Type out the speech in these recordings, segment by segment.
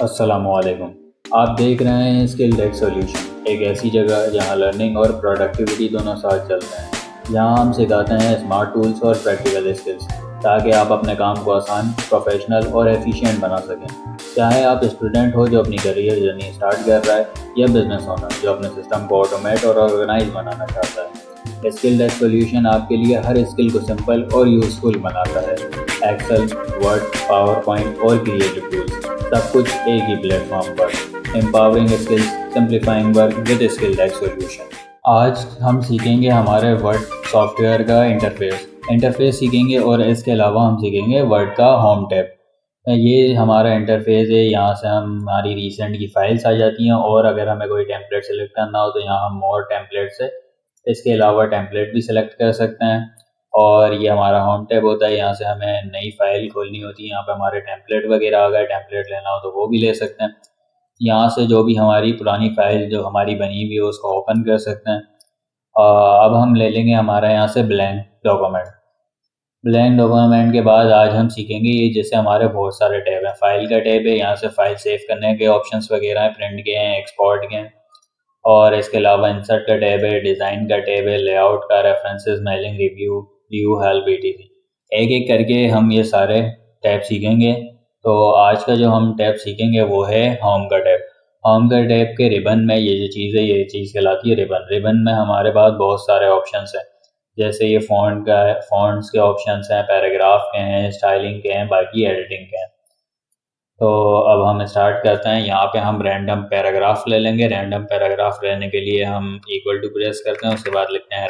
अस्सलामुअलैकुम। आप देख रहे हैं स्किल टेक सॉल्यूशन, एक ऐसी जगह जहां लर्निंग और प्रोडक्टिविटी दोनों साथ चलते हैं। यहाँ हम सिखाते हैं स्मार्ट टूल्स और प्रैक्टिकल स्किल्स ताकि आप अपने काम को आसान, प्रोफेशनल और एफिशिएंट बना सकें। चाहे आप स्टूडेंट हो जो अपनी करियर जर्नी स्टार्ट कर रहा है या बिजनेस ओनर जो अपने सिस्टम को ऑटोमेट और ऑर्गेनाइज बनाना चाहता है, स्किल टेक सॉल्यूशन आपके लिए हर स्किल को सिंपल और यूजफुल बनाता है। एक्सेल, वर्ड, पावर पॉइंट और क्रिएटिव टूल्स, सब कुछ एक ही प्लेटफॉर्म पर। Empowering skills, simplifying work with skill tech solution. आज हम सीखेंगे हमारे वर्ड सॉफ्टवेयर का इंटरफेस सीखेंगे और इसके अलावा हम सीखेंगे वर्ड का होम टैब। ये हमारा इंटरफेस है, यहाँ से हमारी रिसेंट की फाइल्स आ जाती हैं और अगर हमें कोई टेम्पलेट सेलेक्ट करना हो तो यहाँ हम मोर टेम्पलेट से इसके अलावा टेम्पलेट भी सिलेक्ट कर सकते हैं। और ये हमारा होम टैब होता है, यहाँ से हमें नई फाइल खोलनी होती है, यहाँ पे हमारे टेम्पलेट वगैरह आ गए, टेम्पलेट लेना हो तो वो भी ले सकते हैं। यहाँ से जो भी हमारी पुरानी फाइल जो हमारी बनी हुई है उसको ओपन कर सकते हैं। अब हम ले लेंगे हमारा यहाँ से ब्लैंक डॉक्यूमेंट के बाद आज हम सीखेंगे ये जैसे हमारे बहुत सारे टैब हैं। फाइल का टैब है, यहाँ से फाइल सेव करने के ऑप्शंस वगैरह हैं, प्रिंट के हैं, एक्सपोर्ट के हैं। और इसके अलावा इंसर्ट का टैब है, डिज़ाइन का टैब है, लेआउट का, references, mailing, review, view, help, etc। एक एक करके हम ये सारे टैब सीखेंगे। तो आज का जो हम टैब सीखेंगे वो है होम का टैब। होम का टैब के रिबन में ये जो चीज़ है ये चीज़ कहलाती है रिबन में हमारे पास बहुत सारे ऑप्शंस हैं। जैसे ये फ़ॉन्ट्स के ऑप्शंस हैं, पैराग्राफ के हैं, स्टाइलिंग के हैं, बाकी एडिटिंग के हैं। तो अब हम स्टार्ट करते हैं। यहाँ पे हम रैंडम पैराग्राफ ले लेंगे। रैंडम पैराग्राफ लेने के लिए हम इक्वल टू प्रेस करते हैं, उसके बाद लिखते हैं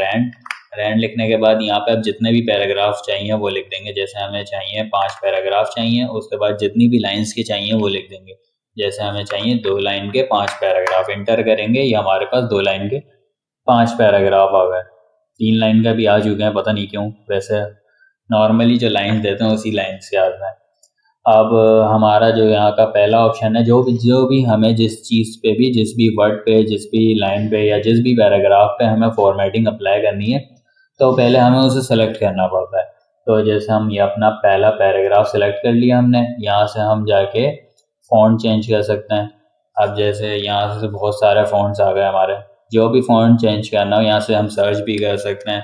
रैंड लिखने के बाद यहाँ पे अब जितने भी पैराग्राफ चाहिए वो लिख देंगे। जैसे हमें चाहिए 5 पैराग्राफ चाहिए, उसके बाद जितनी भी लाइंस के चाहिए वो लिख देंगे। जैसे हमें चाहिए 2 लाइन के 5 पैराग्राफ, इंटर करेंगे, ये हमारे पास 2 लाइन के 5 पैराग्राफ आ गए। 3 लाइन का भी आ चुके हैं, पता नहीं क्यों, वैसे नॉर्मली जो लाइन्स देते हैं उसी लाइन से आते हैं। अब हमारा जो यहाँ का पहला ऑप्शन है, जो भी हमें जिस चीज़ पे भी, जिस भी वर्ड पे, जिस भी लाइन पे या जिस भी पैराग्राफ पे हमें फॉर्मेटिंग अप्लाई करनी है तो पहले हमें उसे सेलेक्ट करना पड़ता है। तो जैसे हम ये अपना पहला पैराग्राफ सेलेक्ट कर लिया हमने, यहाँ से हम जाके फ़ॉन्ट चेंज कर सकते हैं। अब जैसे यहाँ से बहुत सारे फ़ॉन्ट्स आ गए हमारे, जो भी फ़ॉन्ट चेंज करना हो यहाँ से हम सर्च भी कर सकते हैं।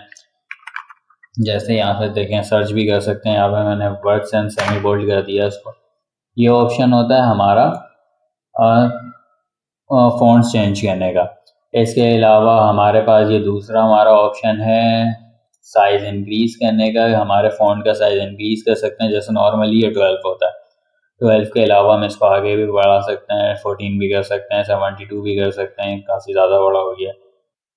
जैसे यहाँ से देखें, सर्च भी कर सकते हैं। यहाँ पे मैंने वर्ड्स एंड सेमी बोल्ड कर दिया इसको। ये ऑप्शन होता है हमारा फ़ॉन्ट्स चेंज करने का। इसके अलावा हमारे पास ये दूसरा हमारा ऑप्शन है साइज़ इंक्रीज़ करने का। हमारे फ़ॉन्ट का साइज़ इंक्रीज़ कर सकते हैं। जैसे नॉर्मली ये 12 होता है, 12 के अलावा हम इसको आगे भी बढ़ा सकते हैं, 14 भी कर सकते हैं, 72 भी कर सकते हैं, काफ़ी ज़्यादा बड़ा हो गया।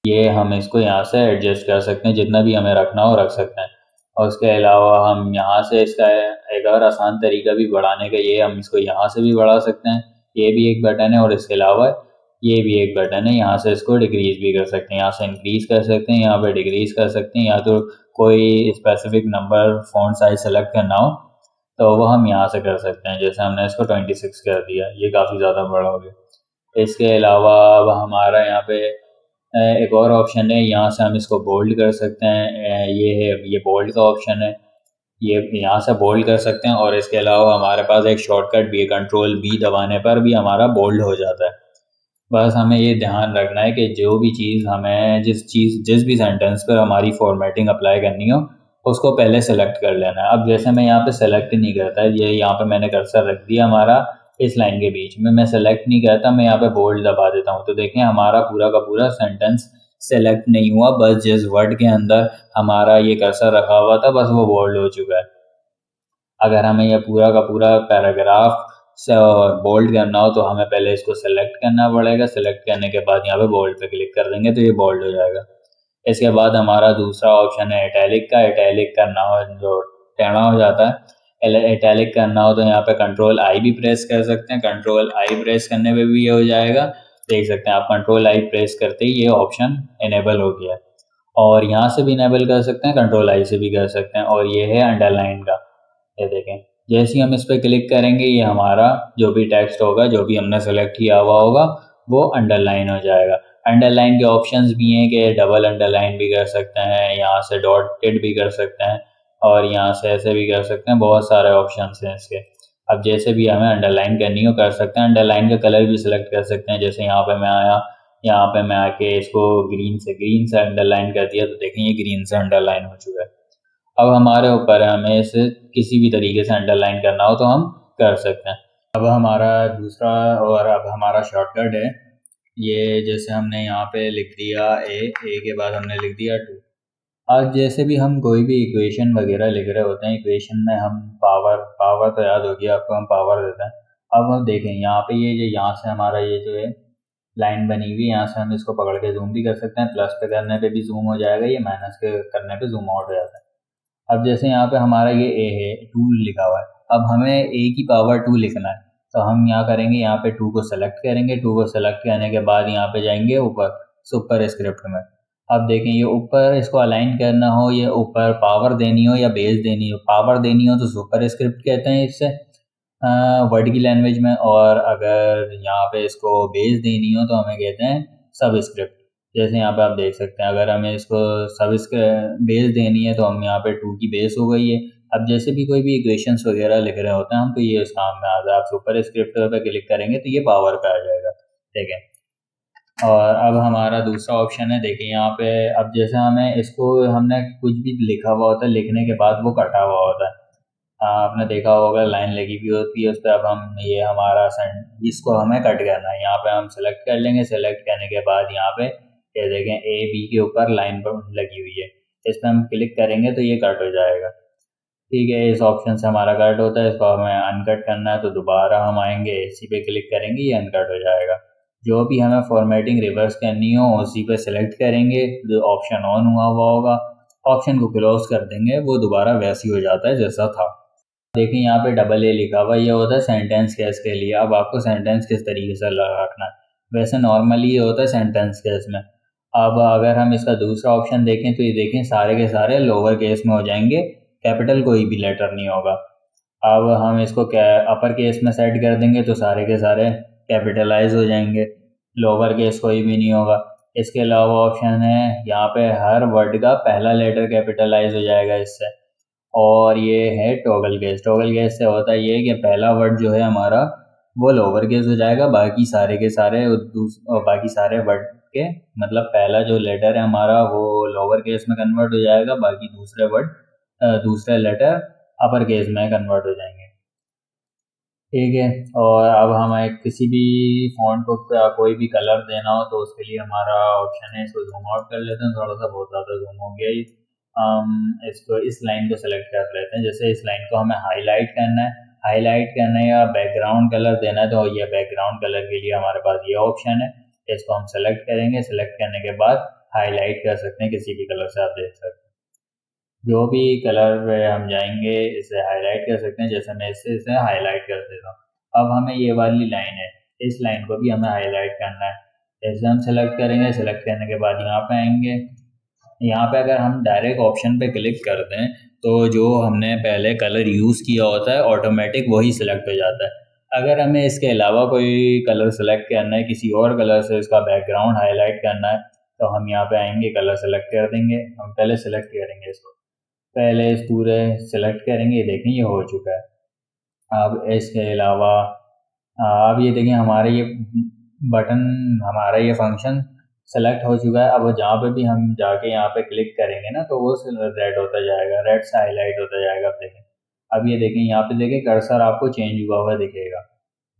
ये हम इसको यहाँ से एडजस्ट कर सकते हैं, जितना भी हमें रखना हो रख सकते हैं। और उसके अलावा हम यहाँ से इसका एक और आसान तरीका भी बढ़ाने का, ये हम इसको यहाँ से भी बढ़ा सकते हैं, ये भी एक बटन है। और इसके अलावा ये भी एक बटन है, यहाँ से इसको डिक्रीज़ भी कर सकते हैं, यहाँ से इंक्रीज़ कर सकते हैं, यहाँ पे डिक्रीज़ कर सकते हैं। या तो कोई specific number font size select करना हो तो वो हम यहाँ से कर सकते हैं। जैसे हमने इसको 26 कर दिया, ये काफ़ी ज़्यादा बड़ा हो गया। इसके अलावा अब हमारा यहाँ पे एक और ऑप्शन है, यहाँ से हम इसको बोल्ड कर सकते हैं। ये बोल्ड का ऑप्शन है, ये यहाँ से बोल्ड कर सकते हैं। और इसके अलावा हमारे पास एक शॉर्टकट भी है, कंट्रोल बी दबाने पर भी हमारा बोल्ड हो जाता है। बस हमें ये ध्यान रखना है कि जो भी चीज़ हमें जिस भी सेंटेंस पर हमारी फॉर्मेटिंग अप्लाई करनी हो उसको पहले सेलेक्ट कर लेना है। अब जैसे मैं यहाँ पे सेलेक्ट नहीं करता, ये यहाँ पे मैंने कर्सर रख दिया हमारा इस लाइन के बीच में, मैं सेलेक्ट नहीं करता, मैं यहाँ पे बोल्ड दबा देता हूँ तो देखें हमारा पूरा का पूरा सेंटेंस सेलेक्ट नहीं हुआ, बस जिस वर्ड के अंदर हमारा ये कर्सर रखा हुआ था बस वो बोल्ड हो चुका है। अगर हमें यह पूरा का पूरा पैराग्राफ से बोल्ड करना हो तो हमें पहले इसको सेलेक्ट करना पड़ेगा। सेलेक्ट करने के बाद यहाँ पे बोल्ड पे क्लिक कर देंगे तो ये बोल्ड हो जाएगा। इसके बाद हमारा दूसरा ऑप्शन है इटैलिक का। इटैलिक करना हो, जो टेढ़ा हो जाता है, इटैलिक करना हो तो यहाँ पे कंट्रोल आई भी प्रेस कर सकते हैं। कंट्रोल आई प्रेस करने पे भी ये हो जाएगा, देख सकते हैं आप, कंट्रोल आई प्रेस करते ही ये ऑप्शन इनेबल हो गया है। और यहाँ से भी इनेबल कर सकते हैं, कंट्रोल आई से भी कर सकते हैं। और ये है अंडरलाइन का, ये देखें, जैसे ही हम इस पर क्लिक करेंगे ये हमारा जो भी टेक्स्ट होगा, जो भी हमने सेलेक्ट किया हुआ होगा वो अंडरलाइन हो जाएगा। अंडरलाइन के ऑप्शंस भी हैं कि डबल अंडरलाइन भी कर सकते हैं, यहाँ से डॉटेड भी कर सकते हैं और यहाँ से ऐसे भी कर सकते हैं, बहुत सारे ऑप्शंस हैं इसके। अब जैसे भी हमें अंडरलाइन करनी हो कर सकते हैं, अंडरलाइन का कलर भी सिलेक्ट कर सकते हैं। जैसे यहाँ पे मैं आया, यहाँ पे मैं आके इसको ग्रीन से अंडरलाइन कर दिया, तो देखें ये ग्रीन से अंडरलाइन हो चुका है। अब हमारे ऊपर है, हमें इसे किसी भी तरीके से अंडरलाइन करना हो तो हम कर सकते हैं। अब हमारा दूसरा और अब हमारा शॉर्टकट है ये, जैसे हमने यहाँ पे लिख दिया ए के बाद हमने लिख दिया 2। आज जैसे भी हम कोई भी इक्वेशन वगैरह लिख रहे होते हैं, इक्वेशन में हम पावर तो याद होगी आपको, हम पावर देते हैं। अब हम देखें यहाँ पे ये जो यहाँ से हमारा ये जो है लाइन बनी हुई है, यहाँ से हम इसको पकड़ के जूम भी कर सकते हैं, प्लस पे करने पे भी जूम हो जाएगा, ये माइनस के करने पे जूम आउट हो जाता है। अब जैसे यहाँ पे हमारा ये ए है, 2 लिखा हुआ है, अब हमें ए की पावर 2 लिखना है, तो हम यहाँ करेंगे, यहाँ पे 2 को सेलेक्ट करेंगे, 2 को सेलेक्ट करने के बाद यहाँ पे जाएंगे ऊपर सुपर स्क्रिप्ट में। अब देखें ये ऊपर इसको अलाइन करना हो, ये ऊपर पावर देनी हो या बेस देनी हो, पावर देनी हो तो सुपर स्क्रिप्ट कहते हैं इससे वर्ड की लैंग्वेज में, और अगर यहाँ पे इसको बेस देनी हो तो हमें कहते हैं सब स्क्रिप्ट। जैसे यहाँ पे आप देख सकते हैं, अगर हमें इसको सब बेस देनी है तो हम यहाँ पे 2 की बेस हो गई है। अब जैसे भी कोई भी इक्वेशंस वगैरह लिख रहे होते हैं हम, तो ये उस काम में आ जाए, आप सुपर स्क्रिप्ट पे क्लिक करेंगे तो ये पावर पे आ जाएगा, ठीक है। और अब हमारा दूसरा ऑप्शन है, देखिए यहाँ पे, अब जैसे हमें इसको हमने कुछ भी लिखा हुआ होता है, लिखने के बाद वो कटा हुआ होता है, आपने देखा होगा लाइन लगी हुई होती है उस पर। अब हम ये हमारा इसको हमें कट करना है, यहाँ पे हम सेलेक्ट कर लेंगे, सेलेक्ट करने के बाद यहाँ पे ये देखें ए बी के ऊपर लाइन पर लगी हुई है, इस पर हम क्लिक करेंगे तो ये कट हो जाएगा, ठीक है। इस ऑप्शन से हमारा कट होता है, इसको हमें अनकट करना है तो दोबारा हम आएंगे, इसी पे क्लिक करेंगे, ये अनकट हो जाएगा। जो भी हमें फॉर्मेटिंग रिवर्स करनी हो उसी पे सेलेक्ट करेंगे, जो ऑप्शन ऑन हुआ हुआ होगा, ऑप्शन को क्लोज कर देंगे, वो दोबारा वैसे ही हो जाता है जैसा था। देखिए यहाँ पे डबल ए लिखा हुआ, ये होता है सेंटेंस केस के लिए। अब आपको सेंटेंस किस तरीके से रखना है, वैसे नॉर्मली ये होता है सेंटेंस केस में। अब अगर हम इसका दूसरा ऑप्शन देखें तो ये देखें सारे के सारे लोअर केस में हो जाएंगे, कैपिटल कोई भी लेटर नहीं होगा। अब हम इसको अपर केस में सेट कर देंगे तो सारे के सारे कैपिटलाइज हो जाएंगे, लोअर केस कोई भी नहीं होगा। इसके अलावा ऑप्शन है यहाँ पे हर वर्ड का पहला लेटर कैपिटलाइज हो जाएगा इससे। और ये है टॉगल केस, टॉगल केस से होता है ये कि पहला वर्ड जो है हमारा वो लोअर केस हो जाएगा, बाकी सारे के सारे बाकी सारे वर्ड के मतलब पहला जो लेटर है हमारा वो लोअर केस में कन्वर्ट हो जाएगा, बाकी दूसरे वर्ड दूसरे लेटर अपर केस में कन्वर्ट हो जाएंगे, ठीक है। और अब हमें किसी भी फॉन्ट को कोई भी कलर देना हो तो उसके लिए हमारा ऑप्शन है, इसको जूम आउट कर लेते हैं, थोड़ा सा बहुत ज़्यादा जूम हो गया। हम इसको इस लाइन को सेलेक्ट कर लेते हैं, जैसे इस लाइन को हमें हाईलाइट करना है या बैकग्राउंड कलर देना है, तो ये बैकग्राउंड कलर के लिए हमारे पास ये ऑप्शन है, इसको हम सेलेक्ट करेंगे, सेलेक्ट करने के बाद हाईलाइट कर सकते हैं किसी भी कलर से, आप देख सकते हैं जो भी कलर पे हम जाएंगे इसे हाईलाइट कर सकते हैं। जैसे मैं इसे हाईलाइट कर देता हूँ। अब हमें ये वाली लाइन है, इस लाइन को भी हमें हाईलाइट करना है, जैसे हम सेलेक्ट करेंगे, सेलेक्ट करने के बाद यहाँ पे आएंगे, यहाँ पे अगर हम डायरेक्ट ऑप्शन पे क्लिक कर दें तो जो हमने पहले कलर यूज़ किया होता है ऑटोमेटिक वही सिलेक्ट हो जाता है। अगर हमें इसके अलावा कोई कलर सेलेक्ट करना है, किसी और कलर से इसका बैकग्राउंड हाईलाइट करना है, तो हम यहाँ पे आएंगे, कलर सेलेक्ट कर देंगे। हम पहले सेलेक्ट करेंगे इसको, पहले इस पूरे सेलेक्ट करेंगे, देखें ये हो चुका है। अब इसके अलावा अब ये देखें हमारे ये बटन, हमारा ये फंक्शन सेलेक्ट हो चुका है। अब जहाँ पे भी हम जाके यहाँ पे क्लिक करेंगे ना तो वो रेड होता जाएगा, रेड से हाईलाइट होता जाएगा। अब देखें, अब ये देखें यहाँ पे देखें कर्सर आपको चेंज हुआ हुआ दिखेगा,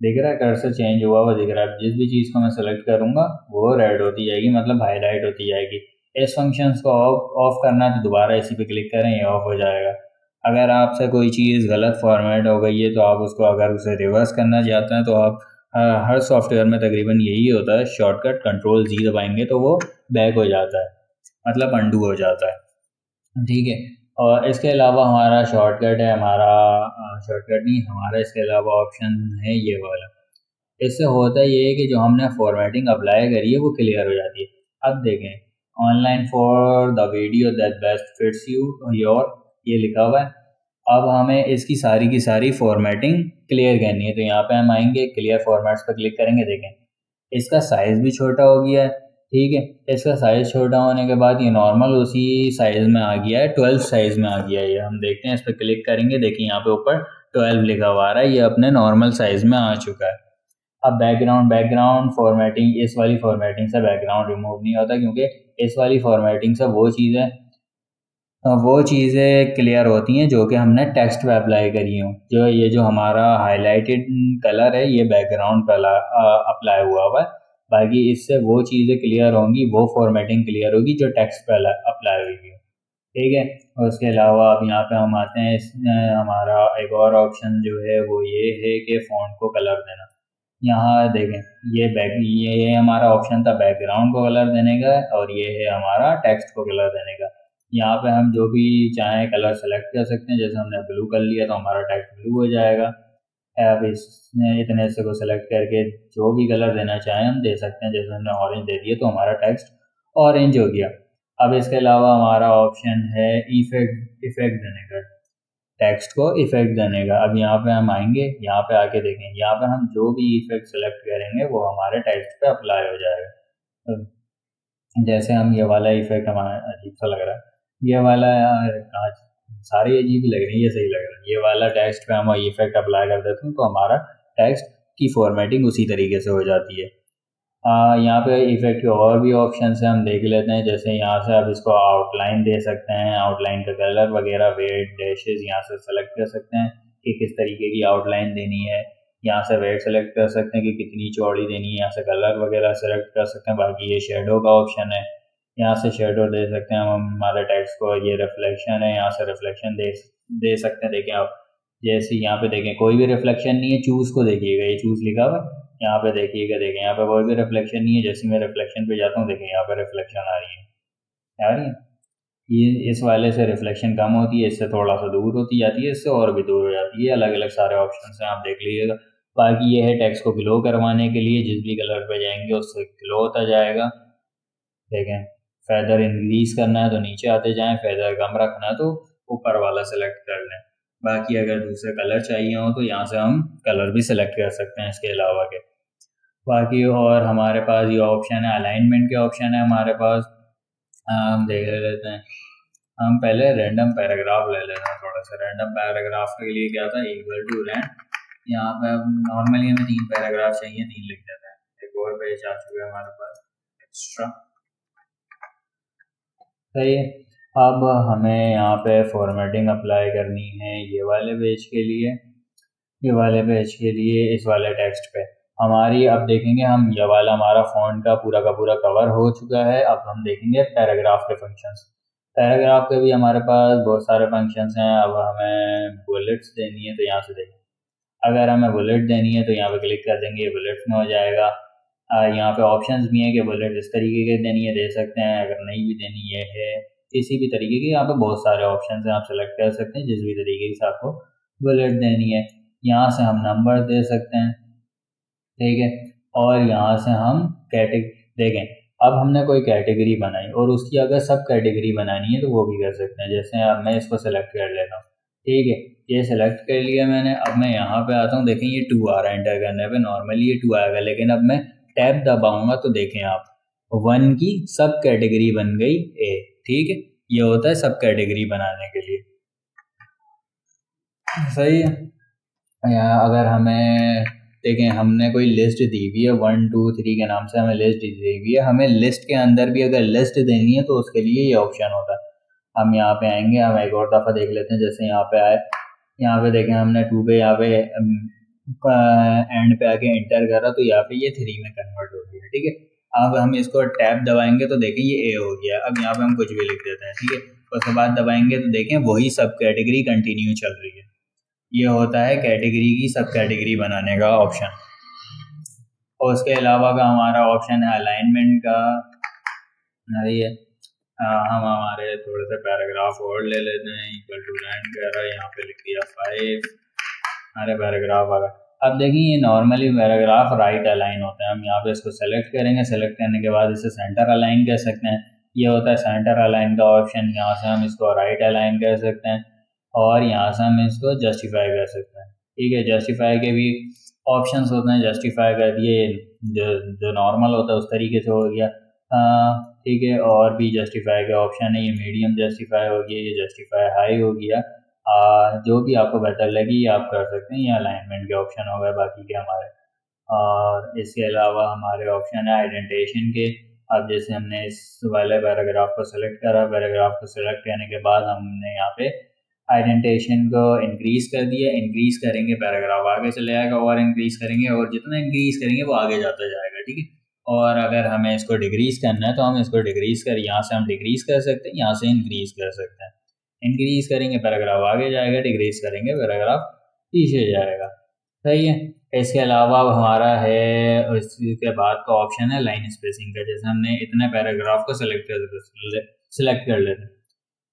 दिख रहा है कर्सर चेंज हुआ हुआ दिख रहा है। जिस भी चीज़ को मैं सेलेक्ट करूँगा वो रेड होती जाएगी, मतलब हाईलाइट होती जाएगी। इस फंक्शन को ऑफ करना है तो दोबारा इसी पे क्लिक करें, ये ऑफ हो जाएगा। अगर आपसे कोई चीज़ गलत फॉर्मेट हो गई है तो आप उसको अगर उसे रिवर्स करना चाहते हैं तो आप हर सॉफ्टवेयर में तकरीबन यही होता है, शॉर्टकट Ctrl+G दबाएंगे तो वो बैक हो जाता है, मतलब अंडू हो जाता है, ठीक है। और इसके अलावा हमारा शॉर्टकट है, हमारा शॉर्टकट नहीं, हमारा इसके अलावा ऑप्शन है ये वाला। इससे होता ये है कि जो हमने फॉर्मेटिंग अप्लाई करी है वो क्लियर हो जाती है। अब देखें, online for the video that best fits you your, ये लिखा हुआ है। अब हमें इसकी सारी की सारी फॉर्मेटिंग क्लियर करनी है, तो यहाँ पे हम आएंगे, क्लियर फॉर्मेट्स पर क्लिक करेंगे। देखें इसका साइज़ भी छोटा हो गया है, ठीक है। इसका साइज़ छोटा होने के बाद ये नॉर्मल उसी साइज़ में आ गया है, 12 साइज़ में आ गया है ये। हम देखते हैं, इस पर क्लिक करेंगे, देखिए यहाँ पे ऊपर 12 लिखा हुआ आ रहा है, ये अपने नॉर्मल साइज़ में आ चुका है। अब बैकग्राउंड फॉर्मेटिंग, इस वाली फॉर्मेटिंग से बैकग्राउंड रिमूव नहीं होता, क्योंकि इस वाली फॉर्मेटिंग से वो चीज़ें क्लियर होती हैं जो कि हमने टेक्स्ट पे अप्लाई करी हूँ। जो हमारा हाईलाइटेड कलर है, ये बैकग्राउंड पे अप्लाई हुआ है। बाकी इससे वो चीज़ें क्लियर होंगी, वो फॉर्मेटिंग क्लियर होगी जो टेक्स्ट पे अप्लाई हुई है। ठीक है। और उसके अलावा अब यहाँ पे हम आते हैं, हमारा एक और ऑप्शन जो है वो ये है कि फ़ॉन्ट को कलर देना। यहाँ देखें, ये हमारा ऑप्शन था बैकग्राउंड को कलर देने का, और ये है हमारा टेक्स्ट को कलर देने का। यहाँ पे हम जो भी चाहें कलर सेलेक्ट कर सकते हैं। जैसे हमने ब्लू कर लिया तो हमारा टेक्स्ट ब्लू हो जाएगा। अब इसमें इतने से को सेलेक्ट करके जो भी कलर देना चाहें हम दे सकते हैं। जैसे हमने ऑरेंज दे दिया तो हमारा टेक्स्ट ऑरेंज हो गया। अब इसके अलावा हमारा ऑप्शन है इफेक्ट देने का, टेक्स्ट को इफेक्ट देने का। अब यहाँ पे हम आएंगे, यहाँ पे आके देखेंगे, यहाँ पे हम जो भी इफेक्ट सेलेक्ट करेंगे वो हमारे टेक्स्ट पे अप्लाई हो जाएगा। तो जैसे हम ये वाला इफेक्ट, हमारा अजीब सा लग रहा है, ये वाला आज सारी अजीब ही लग रही है, ये सही लग रहा है। ये वाला टेक्स्ट पे हम इफेक्ट अप्लाई कर देते हैं तो हमारा टेक्स्ट की फॉर्मेटिंग उसी तरीके से हो जाती है। यहाँ पे इफेक्ट के और भी ऑप्शन से हम देख लेते हैं। जैसे यहाँ से आप इसको आउटलाइन दे सकते हैं, आउटलाइन का कलर वगैरह, वेट, डैशेस यहाँ से सेलेक्ट कर सकते हैं कि किस तरीके की आउटलाइन देनी है। यहाँ से वेट सेलेक्ट कर सकते हैं कि कितनी चौड़ी देनी है, यहाँ से कलर वगैरह सेलेक्ट कर सकते हैं। बाकी ये शेडो का ऑप्शन है, यहाँ से शेडो दे सकते हैं हम हमारे टेक्स्ट को। ये रिफ्लेक्शन है, यहाँ से रिफ्लेक्शन दे सकते हैं। देखें आप, जैसे यहाँ पे देखें कोई भी रिफ्लेक्शन नहीं है, चूज़ को देखिएगा, ये चूज़ लिखा हुआ है, यहाँ पे देखिएगा, देखें यहाँ पे कोई भी रिफ्लेक्शन नहीं है। जैसे मैं रिफ्लेक्शन पे जाता हूँ, देखें यहाँ पे रिफ्लेक्शन आ रही है। ये इस वाले से रिफ्लेक्शन कम होती है, इससे थोड़ा सा दूर होती जाती है, इससे और भी दूर हो जाती है। अलग अलग सारे ऑप्शन हैं, आप देख लीजिएगा। बाकी ये है टेक्स्ट को ग्लो करवाने के लिए, जिस भी कलर पे जाएंगे उससे ग्लो होता जाएगा। देखें, फेदर इंक्रीज करना है तो नीचे आते जाएं, फेदर कम रखना है तो ऊपर वाला सेलेक्ट कर लें। बाकी अगर दूसरे कलर चाहिए हो तो यहाँ से हम कलर भी सेलेक्ट कर सकते हैं इसके अलावा के। बाकी और हमारे पास ये ऑप्शन है, अलाइनमेंट के ऑप्शन है हमारे पास। हम देख लेते हैं, हम पहले रैंडम पैराग्राफ ले लेते हैं। थोड़ा सा रैंडम पैराग्राफ के लिए क्या था, इक्वल टू रैंड। यहाँ पे अब नॉर्मली हमें 3 पैराग्राफ चाहिए, 3 लिख देते हैं। एक और पेज आ चुका है हमारे पास एक्स्ट्रा, सही है। अब हमें यहाँ पे फॉर्मेटिंग अप्लाई करनी है ये वाले पेज के लिए, इस वाले टेक्स्ट पे हमारी। अब देखेंगे हम, ये वाला हमारा फ़ॉन्ट का पूरा कवर हो चुका है। अब हम देखेंगे पैराग्राफ के फंक्शंस। पैराग्राफ के भी हमारे पास बहुत सारे फंक्शंस हैं। अब हमें बुलेट्स देनी है तो यहाँ से देखें, अगर हमें बुलेट देनी है तो यहाँ पे क्लिक कर देंगे, ये बुलेट्स में हो जाएगा। यहाँ पे ऑप्शंस भी हैं कि बुलेट इस तरीके के देनी है, दे सकते हैं। अगर नहीं भी देनी ये है किसी भी तरीके की, यहाँ पे बहुत सारे ऑप्शन हैं, आप सेलेक्ट कर सकते हैं जिस भी तरीके से आपको बुलेट देनी है। यहाँ से हम नंबर दे सकते हैं, ठीक है। और यहाँ से हम कैटेगरी देखें, अब हमने कोई कैटेगरी बनाई और उसकी अगर सब कैटेगरी बनानी है तो वो भी कर सकते हैं। जैसे अब मैं इसको सेलेक्ट कर लेता हूँ, ठीक है, ये सेलेक्ट कर लिया मैंने। अब मैं यहाँ पे आता हूँ, देखें ये 2 आ रहा है एंटर करने पे, नॉर्मली ये 2 आएगा, लेकिन अब मैं टैब दबाऊंगा तो देखें आप 1 की सब कैटेगरी बन गई ए, ठीक है। ये होता है सब कैटेगरी बनाने के लिए, सही है। यहाँ अगर हमें देखें, हमने कोई लिस्ट दी हुई है 1 2 3 के नाम से हमें लिस्ट दी हुई है, हमें लिस्ट के अंदर भी अगर लिस्ट देनी है तो उसके लिए ये ऑप्शन होता है। हम यहाँ पे आएंगे, हम एक और दफ़ा देख लेते हैं। जैसे यहाँ पे आए, यहाँ पे देखें हमने 2 पे यहाँ पे एंड पे आके एंटर करा तो यहाँ पे ये 3 में कन्वर्ट हो गया, ठीक है। अब हम इसको टैब दबाएंगे तो देखें ये ए हो गया। अब यहाँ पे हम कुछ भी लिख देते हैं, ठीक है। उसके बाद दबाएंगे तो देखें वही सब कैटेगरी कंटिन्यू चल रही है। ये होता है कैटेगरी की सब कैटेगरी बनाने का ऑप्शन। और उसके अलावा का हमारा ऑप्शन है अलाइनमेंट का, नहीं है। हम हमारे थोड़े से पैराग्राफ और ले लेते हैं, इक्वल टू लाइन वगैरह यहाँ पे लिख दिया 5, हमारे पैराग्राफ आ गया। अब देखिए ये नॉर्मली पैराग्राफ राइट अलाइन होता है। हम यहाँ पे इसको सेलेक्ट करेंगे, सेलेक्ट करने के बाद इसे सेंटर अलाइन कर सकते हैं। ये होता है सेंटर अलाइन का ऑप्शन। यहाँ से हम इसको राइट अलाइन कर सकते हैं और यहाँ से हम इसको जस्टिफाई कर सकते हैं, ठीक है। जस्टिफाई के भी ऑप्शंस होते हैं, जस्टिफाई कर दिए, जो नॉर्मल होता है उस तरीके से हो गया, ठीक है। और भी जस्टिफाई के ऑप्शन है, ये मीडियम जस्टिफाई हो गया, ये जस्टिफाई हाई हो गया। जो भी आपको बेहतर लगी आप कर सकते हैं। ये अलाइनमेंट के ऑप्शन हो गए बाकी के हमारे। और इसके अलावा हमारे ऑप्शन है आइडेंटिफिकेशन के। अब जैसे हमने इस वाले पैराग्राफ को सिलेक्ट करा, पैराग्राफ को सिलेक्ट करने के बाद हमने यहाँ पे आइडेंटिफिकेशन को इंक्रीज कर दिया। इंक्रीज करेंगे पैराग्राफ आगे चले जाएगा, और इंक्रीज करेंगे, और जितना इंक्रीज करेंगे वो आगे जाता जाएगा, ठीक है। और अगर हमें इसको डिक्रीज करना है तो हम इसको डिक्रीज कर, यहाँ से हम डिक्रीज कर सकते हैं, यहाँ से इंक्रीज कर सकते हैं। इंक्रीज करेंगे पैराग्राफ आगे जाएगा, डिक्रीज करेंगे पैराग्राफ पीछे जाएगा, सही है। इसके अलावा हमारा है, इसके बाद का ऑप्शन है लाइन स्पेसिंग का। जैसे हमने इतने पैराग्राफ को सिलेक्ट कर लेते हैं।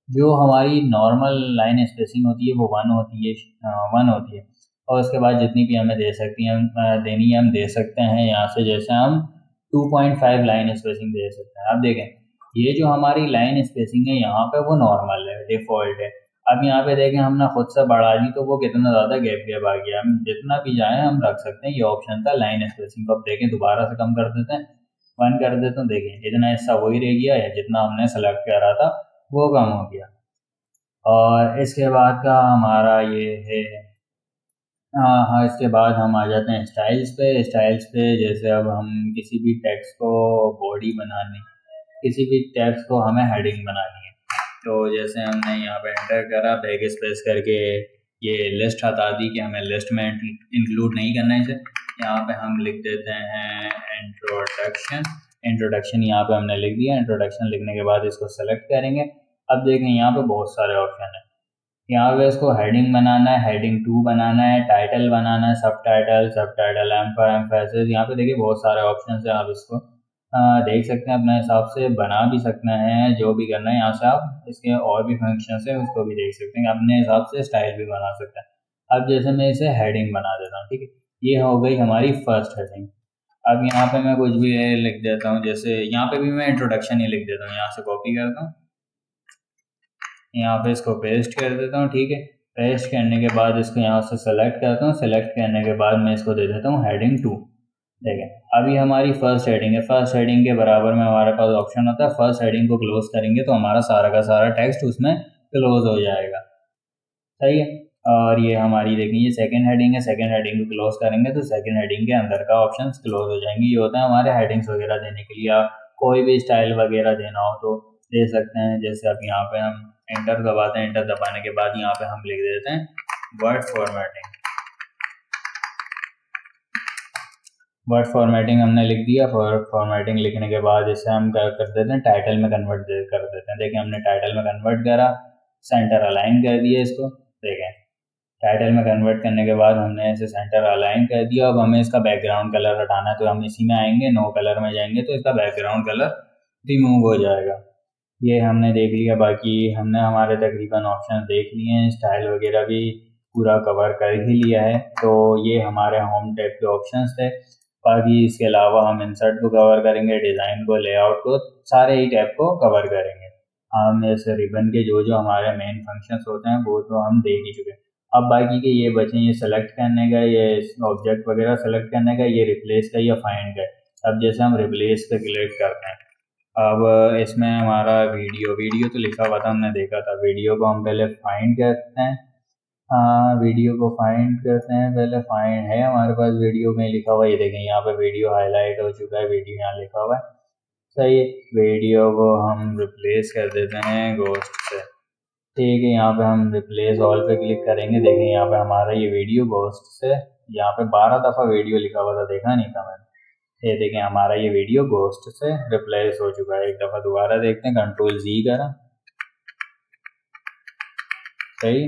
जो हमारी नॉर्मल लाइन स्पेसिंग होती है वो 1 होती है, 1 होती है। और उसके बाद जितनी भी हमें दे सकती हैं देनी है हम दे सकते हैं यहाँ से। जैसे हम 2.5 लाइन स्पेसिंग दे सकते हैं। अब देखें ये जो हमारी लाइन स्पेसिंग है यहाँ पे वो नॉर्मल है, डिफ़ॉल्ट है। अब यहाँ पे देखें हमने खुद से बढ़ा दी तो वो कितना ज़्यादा गैप आ गया। हम जितना भी जाए हम रख सकते हैं। ये ऑप्शन था लाइन स्पेसिंग को। अब देखें दोबारा से कम कर देते हैं, 1 कर देते हैं। देखें इतना हिस्सा वही रह गया है जितना हमने सेलेक्ट करा था वो कम हो गया। और इसके बाद का हमारा ये है, हाँ इसके बाद हम आ जाते हैं स्टाइल्स पे। स्टाइल्स पे जैसे अब हम किसी भी टेक्स्ट को बॉडी बनानी, किसी भी टेक्स्ट को हमें हेडिंग बनानी है, तो जैसे हमने यहाँ पे एंटर करा बैक स्पेस करके, ये लिस्ट हटा दी कि हमें लिस्ट में इंक्लूड नहीं करना है इसे। यहाँ पे हम लिख देते हैं इंट्रोडक्शन। इंट्रोडक्शन यहाँ पे हमने लिख दिया। इंट्रोडक्शन लिखने के बाद इसको सेलेक्ट करेंगे। अब देखें यहाँ पे बहुत सारे ऑप्शन है। यहाँ पे इसको हेडिंग बनाना है, हेडिंग 2 बनाना है, टाइटल बनाना है, सब टाइटल, एम फॉर एम्फेसिस। यहाँ पे देखिए बहुत सारे ऑप्शन है, आप इसको देख सकते हैं, अपने हिसाब से बना भी सकते हैं। जो भी करना है यहाँ से आप इसके और भी फंक्शन है उसको भी देख सकते हैं, अपने हिसाब से स्टाइल भी बना सकते हैं। अब जैसे मैं इसे हेडिंग बना देता हूँ, ठीक है, ये हो गई हमारी फर्स्ट हेडिंग। अब यहाँ पे मैं कुछ भी लिख देता हूँ, जैसे यहाँ पे भी मैं इंट्रोडक्शन ही लिख देता हूँ। यहाँ से कॉपी करता हूँ, यहाँ पे इसको पेस्ट कर देता हूँ, ठीक है। पेस्ट करने के बाद इसको यहाँ से सेलेक्ट करता हूँ। सेलेक्ट करने के बाद मैं इसको दे देता हूँ हेडिंग 2। देखें अभी हमारी फर्स्ट हेडिंग है। फर्स्ट हेडिंग के बराबर में हमारे पास ऑप्शन होता है, फर्स्ट हेडिंग को क्लोज करेंगे तो हमारा सारा का सारा टेक्स्ट उसमें क्लोज हो जाएगा, सही है। और ये हमारी देखें ये सेकंड हेडिंग है। सेकंड हेडिंग को क्लोज करेंगे तो सेकंड हेडिंग के अंदर का ऑप्शन क्लोज हो जाएंगे। ये होता है हमारे हेडिंग्स वगैरह देने के लिए। आप कोई भी स्टाइल वगैरह देना हो तो दे सकते हैं। जैसे अब यहाँ पे हम एंटर दबाते हैं, एंटर दबाने के बाद यहाँ पे हम लिख देते हैं वर्ड फॉर्मेटिंग। वर्ड फॉर्मेटिंग हमने लिख दिया। फॉर्मेटिंग लिखने के बाद इसे हम कर देते हैं टाइटल में कन्वर्ट कर देते हैं। देखिए हमने टाइटल में कन्वर्ट करा, सेंटर अलाइन कर दिया इसको। देखें टाइटल में कन्वर्ट करने के बाद हमने इसे सेंटर अलाइन कर दिया। अब हमें इसका बैकग्राउंड कलर हटाना है तो हम इसी में आएंगे, नो कलर में जाएंगे तो इसका बैकग्राउंड कलर रिमूव हो जाएगा। ये हमने देख लिया। बाकी हमने हमारे तकरीबन ऑप्शन देख लिए हैं, स्टाइल वगैरह भी पूरा कवर कर ही लिया है। तो ये हमारे होम टैब के ऑप्शंस थे। बाकी इसके अलावा हम इंसर्ट को कवर करेंगे, डिज़ाइन को, लेआउट को, सारे ही टैब को कवर करेंगे। हम जैसे रिबन के जो जो हमारे मेन फंक्शंस होते हैं वो तो हम देख ही चुके हैं। अब बाकी के ये बचे, ये सेलेक्ट करने का, ये ऑब्जेक्ट वगैरह सेलेक्ट करने का, ये रिप्लेस का या फाइंड का। अब जैसे हम रिप्लेस पे क्लिक करते हैं, अब इसमें हमारा वीडियो तो लिखा हुआ था, हमने देखा था। वीडियो को हम पहले फाइंड करते हैं। वीडियो को फाइंड करते हैं पहले। फाइंड है हमारे पास, वीडियो में लिखा हुआ, ये देखें यहाँ पे वीडियो हाईलाइट हो चुका है, वीडियो यहाँ लिखा हुआ है, सही है। वीडियो को हम रिप्लेस कर देते हैं गोस्ट से, ठीक है। यहाँ पे हम रिप्लेस ऑल पे क्लिक करेंगे। देखें यहाँ पे हमारा ये वीडियो गोस्ट से, यहाँ पे 12 दफ़ा वीडियो लिखा हुआ था, देखा नहीं था मैंने। ये देखें हमारा ये वीडियो गोस्ट से रिप्लेस हो चुका है। एक दफ़ा दोबारा देखते हैं, कंट्रोल जी करा, सही।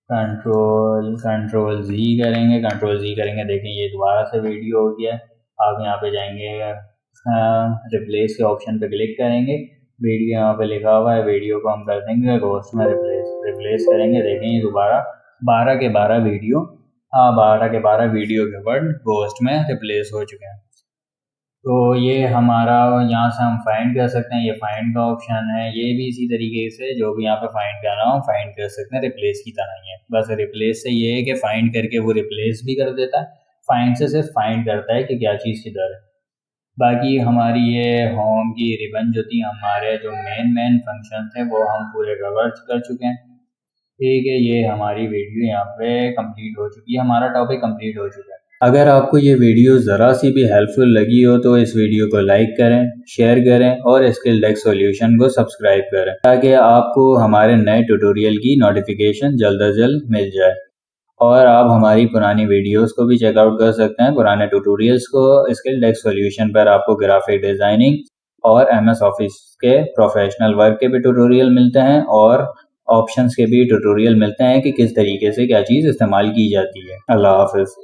कंट्रोल जी करेंगे, कंट्रोल जी करेंगे, देखें ये दोबारा से वीडियो हो गया। आप यहाँ पे जाएंगे, रिप्लेस के ऑप्शन पे क्लिक करेंगे, वीडियो यहाँ पे लिखा हुआ है, वीडियो को हम कर देंगे गोस्ट में रिप्लेस करेंगे। देखें ये दोबारा 12 के 12 वीडियो, 12 के 12 वीडियो के वर्ड गोस्ट में रिप्लेस हो चुके हैं। तो ये हमारा, यहाँ से हम फाइंड कर सकते हैं, ये फाइंड का ऑप्शन है। ये भी इसी तरीके से जो भी यहाँ पे फाइंड करना हो फाइंड कर सकते हैं, रिप्लेस की तरह ही है। बस रिप्लेस से ये है कि फाइंड करके वो रिप्लेस भी कर देता है, फाइंड से सिर्फ फाइंड करता है कि क्या चीज़ किधर है। बाकी हमारी ये होम की रिबन जो थी, हमारे जो मेन फंक्शन थे वो हम पूरे कवर कर चुके हैं। ठीक है, ये हमारी वीडियो यहाँ पे कंप्लीट हो चुकी है, हमारा टॉपिक कंप्लीट हो चुका है। अगर आपको ये वीडियो ज़रा सी भी हेल्पफुल लगी हो तो इस वीडियो को लाइक करें, शेयर करें और स्किलडेक्स सॉल्यूशन को सब्सक्राइब करें ताकि आपको हमारे नए ट्यूटोरियल की नोटिफिकेशन जल्द अज जल्द मिल जाए। और आप हमारी पुरानी वीडियोस को भी चेकआउट कर सकते हैं, पुराने ट्यूटोरियल्स को। स्किलडेक्स सॉल्यूशन पर आपको ग्राफिक डिज़ाइनिंग और MS ऑफिस के प्रोफेशनल वर्क के भी ट्यूटोरियल मिलते हैं और ऑप्शंस के भी ट्यूटोरियल मिलते हैं कि किस तरीके से क्या चीज़ इस्तेमाल की जाती है। अल्लाह हाफ़िज़।